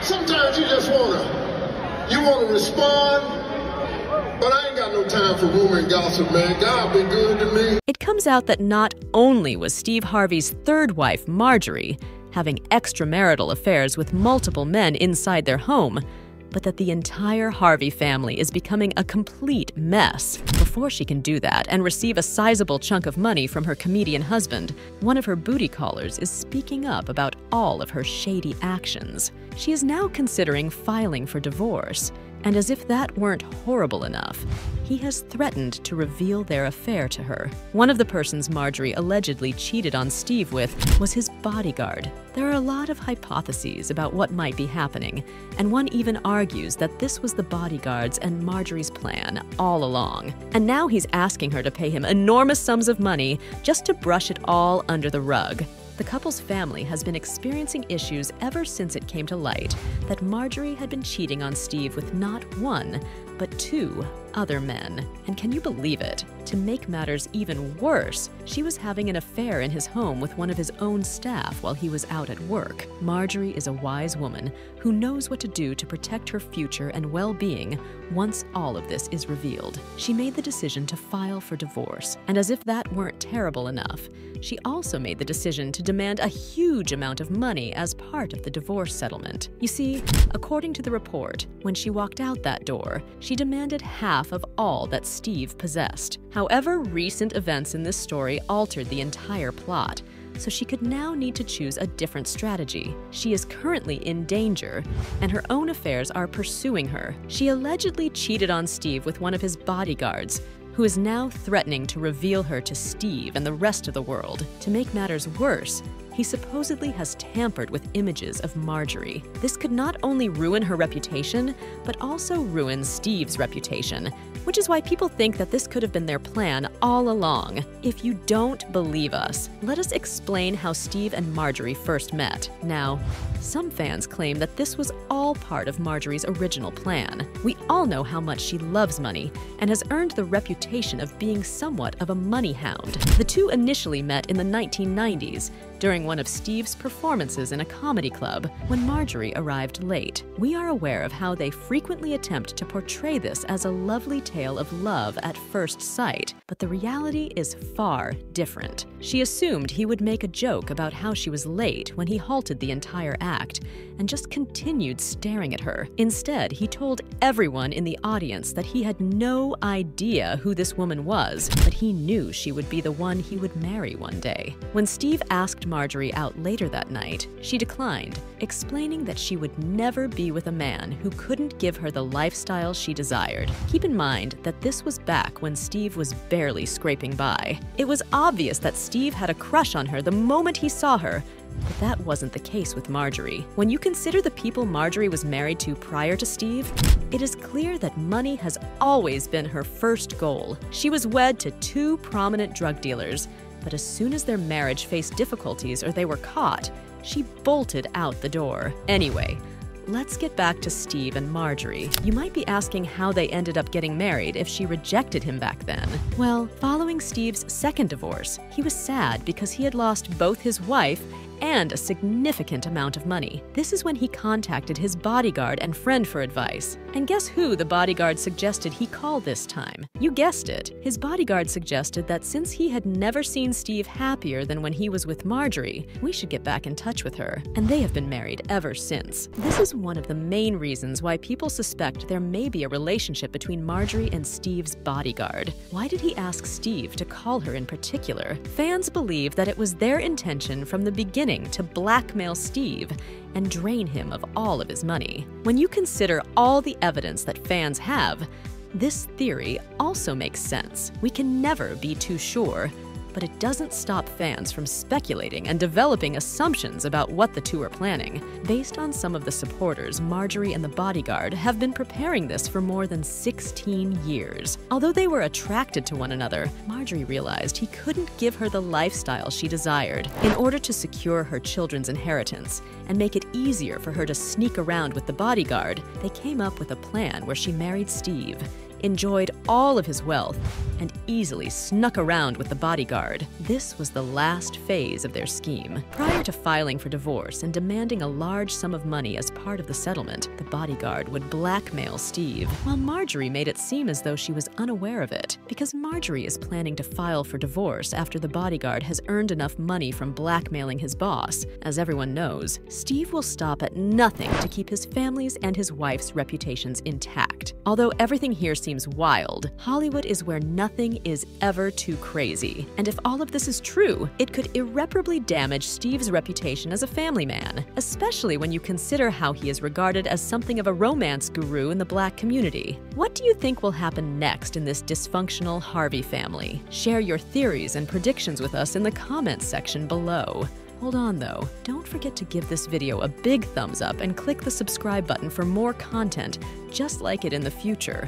Sometimes you wanna respond, but I ain't got no time for rumor and gossip, man. God been good to me. It comes out that not only was Steve Harvey's third wife, Marjorie, having extramarital affairs with multiple men inside their home, but that the entire Harvey family is becoming a complete mess. Before she can do that and receive a sizable chunk of money from her comedian husband, one of her booty callers is speaking up about all of her shady actions. She is now considering filing for divorce, and as if that weren't horrible enough, he has threatened to reveal their affair to her. One of the persons Marjorie allegedly cheated on Steve with was his bodyguard. There are a lot of hypotheses about what might be happening, and one even argues that this was the bodyguard's and Marjorie's plan all along. And now he's asking her to pay him enormous sums of money just to brush it all under the rug. The couple's family has been experiencing issues ever since it came to light that Marjorie had been cheating on Steve with not one, but two other men. And can you believe it? To make matters even worse, she was having an affair in his home with one of his own staff while he was out at work. Marjorie is a wise woman who knows what to do to protect her future and well-being once all of this is revealed. She made the decision to file for divorce, and as if that weren't terrible enough, she also made the decision to demand a huge amount of money as part of the divorce settlement. You see, according to the report, when she walked out that door, she demanded half of all that Steve possessed. However, recent events in this story altered the entire plot, so she could now need to choose a different strategy. She is currently in danger, and her own affairs are pursuing her. She allegedly cheated on Steve with one of his bodyguards, who is now threatening to reveal her to Steve and the rest of the world. To make matters worse, he supposedly has tampered with images of Marjorie. This could not only ruin her reputation, but also ruin Steve's reputation, which is why people think that this could have been their plan all along. If you don't believe us, let us explain how Steve and Marjorie first met. Now, some fans claim that this was all part of Marjorie's original plan. We all know how much she loves money and has earned the reputation of being somewhat of a money hound. The two initially met in the 1990s, during one of Steve's performances in a comedy club when Marjorie arrived late. We are aware of how they frequently attempt to portray this as a lovely tale of love at first sight, but the reality is far different. She assumed he would make a joke about how she was late when he halted the entire act and just continued staring at her. Instead, he told everyone in the audience that he had no idea who this woman was, but he knew she would be the one he would marry one day. When Steve asked Marjorie out later that night, she declined, explaining that she would never be with a man who couldn't give her the lifestyle she desired. Keep in mind that this was back when Steve was barely scraping by. It was obvious that Steve had a crush on her the moment he saw her, but that wasn't the case with Marjorie. When you consider the people Marjorie was married to prior to Steve, it is clear that money has always been her first goal. She was wed to two prominent drug dealers, but as soon as their marriage faced difficulties or they were caught, she bolted out the door. Anyway, let's get back to Steve and Marjorie. You might be asking how they ended up getting married if she rejected him back then. Well, following Steve's second divorce, he was sad because he had lost both his wife and a significant amount of money. This is when he contacted his bodyguard and friend for advice. And guess who the bodyguard suggested he call this time? You guessed it. His bodyguard suggested that since he had never seen Steve happier than when he was with Marjorie, we should get back in touch with her. And they have been married ever since. This is one of the main reasons why people suspect there may be a relationship between Marjorie and Steve's bodyguard. Why did he ask Steve to call her in particular? Fans believe that it was their intention from the beginning to blackmail Steve and drain him of all of his money. When you consider all the evidence that fans have, this theory also makes sense. We can never be too sure, but it doesn't stop fans from speculating and developing assumptions about what the two are planning. Based on some of the supporters, Marjorie and the bodyguard have been preparing this for more than 16 years. Although they were attracted to one another, Marjorie realized he couldn't give her the lifestyle she desired. In order to secure her children's inheritance and make it easier for her to sneak around with the bodyguard, they came up with a plan where she married Steve, enjoyed all of his wealth, and easily snuck around with the bodyguard. This was the last phase of their scheme. Prior to filing for divorce and demanding a large sum of money as part of the settlement, the bodyguard would blackmail Steve, while Marjorie made it seem as though she was unaware of it, because Marjorie is planning to file for divorce after the bodyguard has earned enough money from blackmailing his boss. As everyone knows, Steve will stop at nothing to keep his family's and his wife's reputations intact. Although everything here seems wild, Hollywood is where nothing is ever too crazy. And if all of this is true, it could irreparably damage Steve's reputation as a family man, especially when you consider how he is regarded as something of a romance guru in the Black community. What do you think will happen next in this dysfunctional Harvey family? Share your theories and predictions with us in the comments section below. Hold on though, don't forget to give this video a big thumbs up and click the subscribe button for more content just like it in the future.